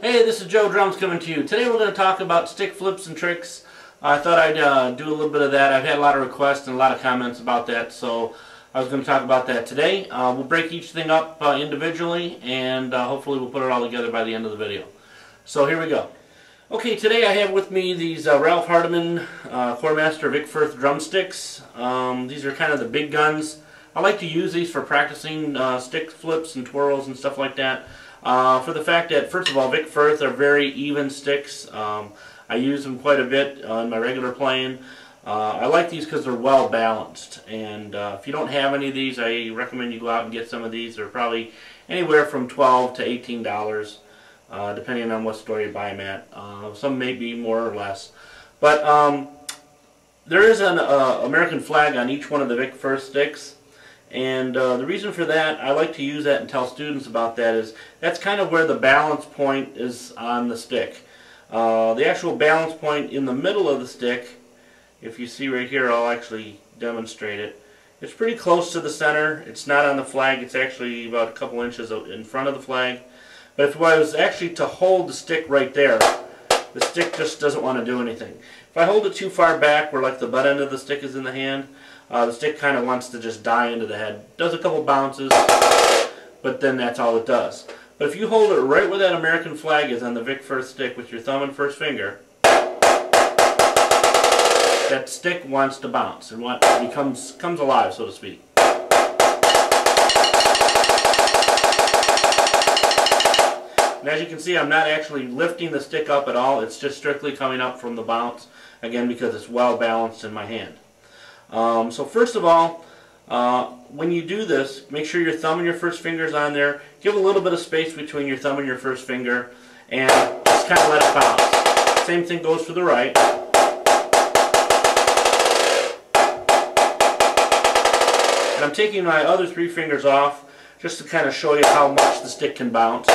Hey, this is JOEDRUMS coming to you. Today we're going to talk about stick flips and tricks. I thought I'd do a little bit of that. I've had a lot of requests and a lot of comments about that, so I was going to talk about that today. We'll break each thing up individually, and hopefully we'll put it all together by the end of the video. So here we go. Okay, today I have with me these Ralph Hardiman Coremaster Vic Firth drumsticks. These are kind of the big guns. I like to use these for practicing stick flips and twirls and stuff like that. For the fact that, first of all, Vic Firth are very even sticks. I use them quite a bit in my regular playing. I like these because they're well balanced, and if you don't have any of these, I recommend you go out and get some of these. They're probably anywhere from $12 to $18, depending on what store you buy them at. Some may be more or less, but there is an American flag on each one of the Vic Firth sticks. And the reason for that, I like to use that and tell students about that, is that's kind of where the balance point is on the stick. The actual balance point in the middle of the stick, if you see right here, I'll actually demonstrate it. It's pretty close to the center. It's not on the flag. It's actually about a couple inches in front of the flag. But if I was actually to hold the stick right there, the stick just doesn't want to do anything. If I hold it too far back, where like the butt end of the stick is in the hand, the stick kind of wants to just die into the head. Does a couple bounces, but then that's all it does. But if you hold it right where that American flag is on the Vic Firth stick with your thumb and first finger, that stick wants to bounce and comes alive, so to speak. And as you can see, I'm not actually lifting the stick up at all. It's just strictly coming up from the bounce, again, because it's well balanced in my hand. So first of all, when you do this, make sure your thumb and your first finger is on there. Give a little bit of space between your thumb and your first finger, and just kind of let it bounce. Same thing goes for the right. And I'm taking my other three fingers off just to kind of show you how much the stick can bounce.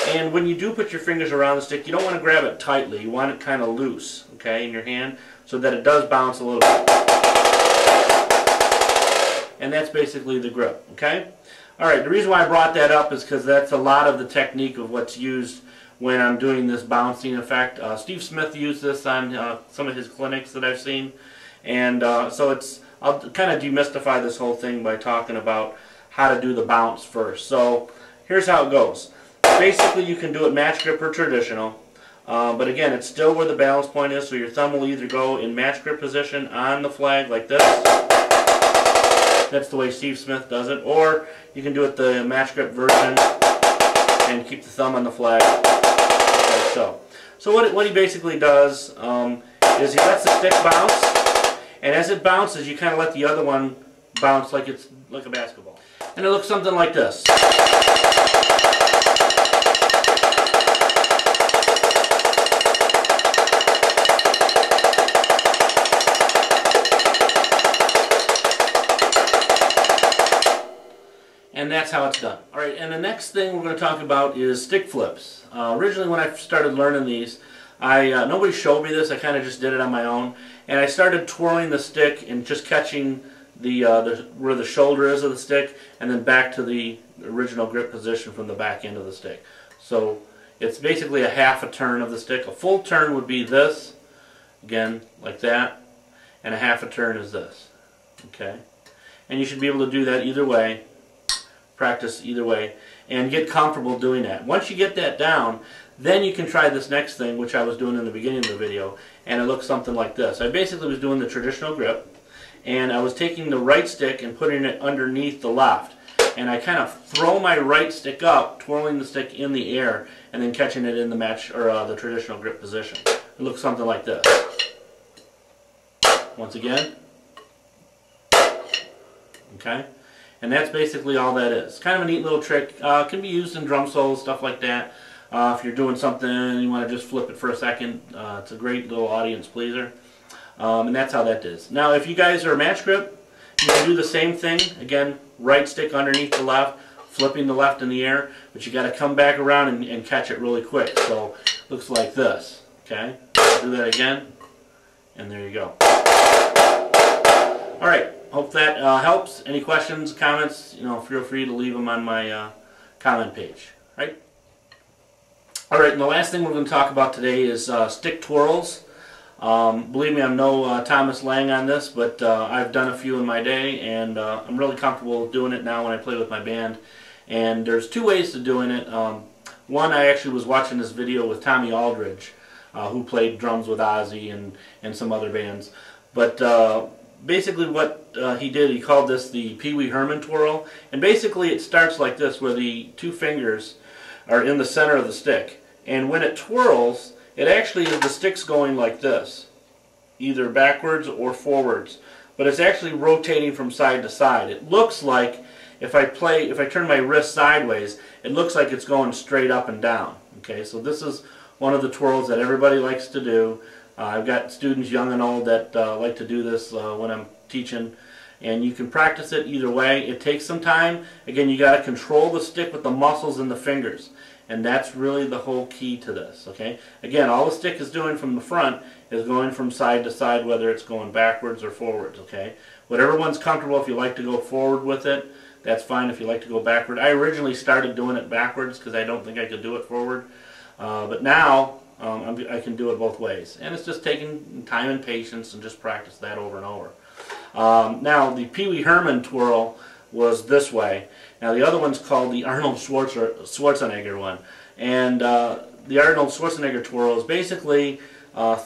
And when you do put your fingers around the stick, you don't want to grab it tightly. You want it kind of loose, okay, in your hand, so that it does bounce a little bit. And that's basically the grip, okay? Alright, the reason why I brought that up is because that's a lot of the technique of what's used when I'm doing this bouncing effect. Steve Smith used this on some of his clinics that I've seen. And so I'll kind of demystify this whole thing by talking about how to do the bounce first. So here's how it goes. Basically, you can do it match grip or traditional, but again, it's still where the balance point is, so your thumb will either go in match grip position on the flag like this. That's the way Steve Smith does it, or you can do it the match grip version and keep the thumb on the flag like so. So what he basically does is he lets the stick bounce, and as it bounces, you kind of let the other one bounce like it's like a basketball. And it looks something like this. And that's how it's done. Alright, and the next thing we're going to talk about is stick flips. Originally when I started learning these, nobody showed me this, I kind of just did it on my own. And I started twirling the stick and just catching where the shoulder is of the stick, and then back to the original grip position from the back end of the stick. So it's basically a half a turn of the stick. A full turn would be this, again, like that, and a half a turn is this. Okay? And you should be able to do that either way. Practice either way and get comfortable doing that. Once you get that down, then you can try this next thing, which I was doing in the beginning of the video, and it looks something like this. I basically was doing the traditional grip, and I was taking the right stick and putting it underneath the left, and I kind of throw my right stick up, twirling the stick in the air, and then catching it in the match or the traditional grip position. It looks something like this. Once again. Okay? And that's basically all that is. Kind of a neat little trick. Can be used in drum solos, stuff like that. If you're doing something and you want to just flip it for a second, it's a great little audience pleaser. And that's how that is. Now, if you guys are match grip, you can do the same thing. Again, right stick underneath the left, flipping the left in the air, but you got to come back around and catch it really quick. So, looks like this. Okay? Do that again, and there you go. Alright. Hope that helps. Any questions, comments, feel free to leave them on my comment page. Right? Alright, and the last thing we're going to talk about today is stick twirls. Believe me, I'm no Thomas Lang on this, but I've done a few in my day, and I'm really comfortable doing it now when I play with my band. And there's two ways to doing it. One, I actually was watching this video with Tommy Aldridge, who played drums with Ozzy and some other bands. But basically what he did, he called this the Pee Wee Herman twirl. And basically it starts like this, where the two fingers are in the center of the stick. And when it twirls, it actually is the stick's going like this, either backwards or forwards. But it's actually rotating from side to side. It looks like, if I turn my wrist sideways, it looks like it's going straight up and down. Okay, so this is one of the twirls that everybody likes to do. I've got students, young and old, that like to do this when I'm teaching. And you can practice it either way. It takes some time. Again, you got to control the stick with the muscles in the fingers. And that's really the whole key to this. Okay. Again, all the stick is doing from the front is going from side to side, whether it's going backwards or forwards. Okay. Whatever one's comfortable. If you like to go forward with it, that's fine. If you like to go backward, I originally started doing it backwards because I don't think I could do it forward. But now I can do it both ways, and it's just taking time and patience and just practice that over and over. Now the Pee Wee Herman twirl was this way. Now the other one's called the Arnold Schwarzenegger one, and the Arnold Schwarzenegger twirl is basically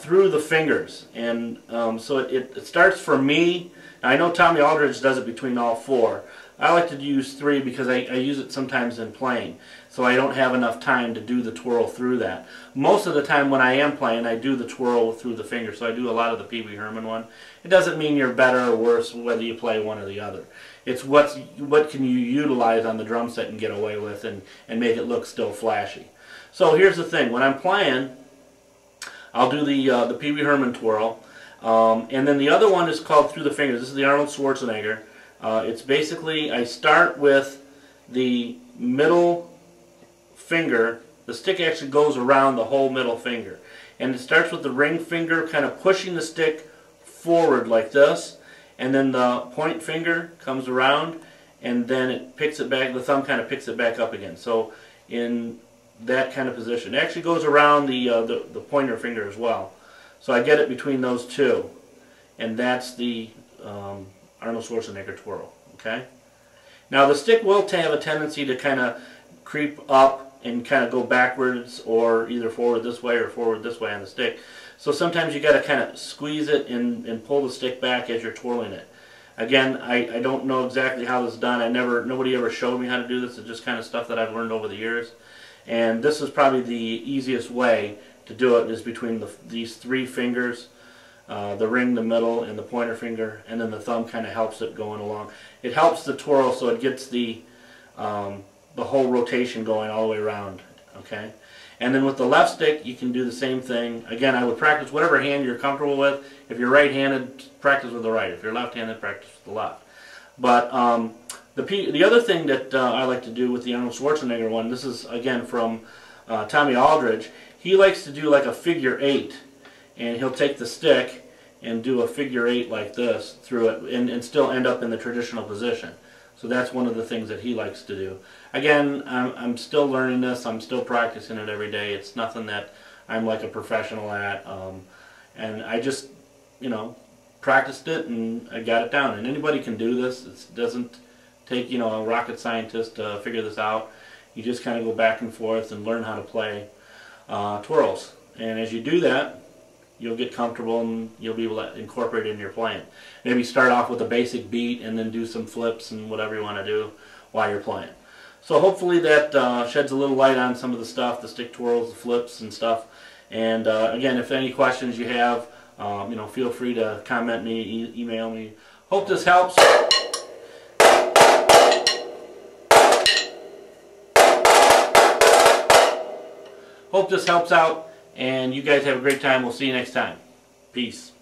through the fingers, and so it starts for me. Now, I know Tommy Aldridge does it between all four. I like to use three because I use it sometimes in playing, so I don't have enough time to do the twirl through that. Most of the time when I am playing, I do the twirl through the fingers, so I do a lot of the Pee Wee Herman one. It doesn't mean you're better or worse whether you play one or the other. It's what can you utilize on the drum set and get away with and make it look still flashy. So here's the thing, when I'm playing, I'll do the Pee Wee Herman twirl, and then the other one is called Through the Fingers. This is the Arnold Schwarzenegger. It's basically, I start with the middle finger. The stick actually goes around the whole middle finger. And it starts with the ring finger kind of pushing the stick forward like this. And then the point finger comes around, and then it picks it back, the thumb kind of picks it back up again. So in that kind of position. It actually goes around the pointer finger as well. So I get it between those two. And that's the Arnold Schwarzenegger twirl. Okay. Now the stick will have a tendency to kind of creep up and kind of go backwards, or either forward this way or forward this way on the stick. So sometimes you got to kind of squeeze it and pull the stick back as you're twirling it. Again, I don't know exactly how this is done. Nobody ever showed me how to do this. It's just kind of stuff that I've learned over the years. And this is probably the easiest way to do it, is between these three fingers. The ring, the middle, and the pointer finger, and then the thumb kind of helps it going along. It helps the twirl so it gets the whole rotation going all the way around. Okay, and then with the left stick, you can do the same thing. Again, I would practice whatever hand you're comfortable with. If you're right-handed, practice with the right. If you're left-handed, practice with the left. But the other thing that I like to do with the Arnold Schwarzenegger one, this is again from Tommy Aldridge. He likes to do like a figure 8. And he'll take the stick and do a figure 8 like this through it, and still end up in the traditional position. So that's one of the things that he likes to do. Again, I'm still learning this. I'm still practicing it every day. It's nothing that I'm like a professional at. And I just, practiced it and I got it down. And anybody can do this. It doesn't take, a rocket scientist to figure this out. You just kind of go back and forth and learn how to play twirls. And as you do that, you'll get comfortable and you'll be able to incorporate it in your playing. Maybe start off with a basic beat and then do some flips and whatever you want to do while you're playing. So hopefully that sheds a little light on some of the stuff, the stick twirls, the flips and stuff. And again, if any questions you have, feel free to comment me, email me. Hope this helps. Hope this helps out. And you guys have a great time. We'll see you next time. Peace.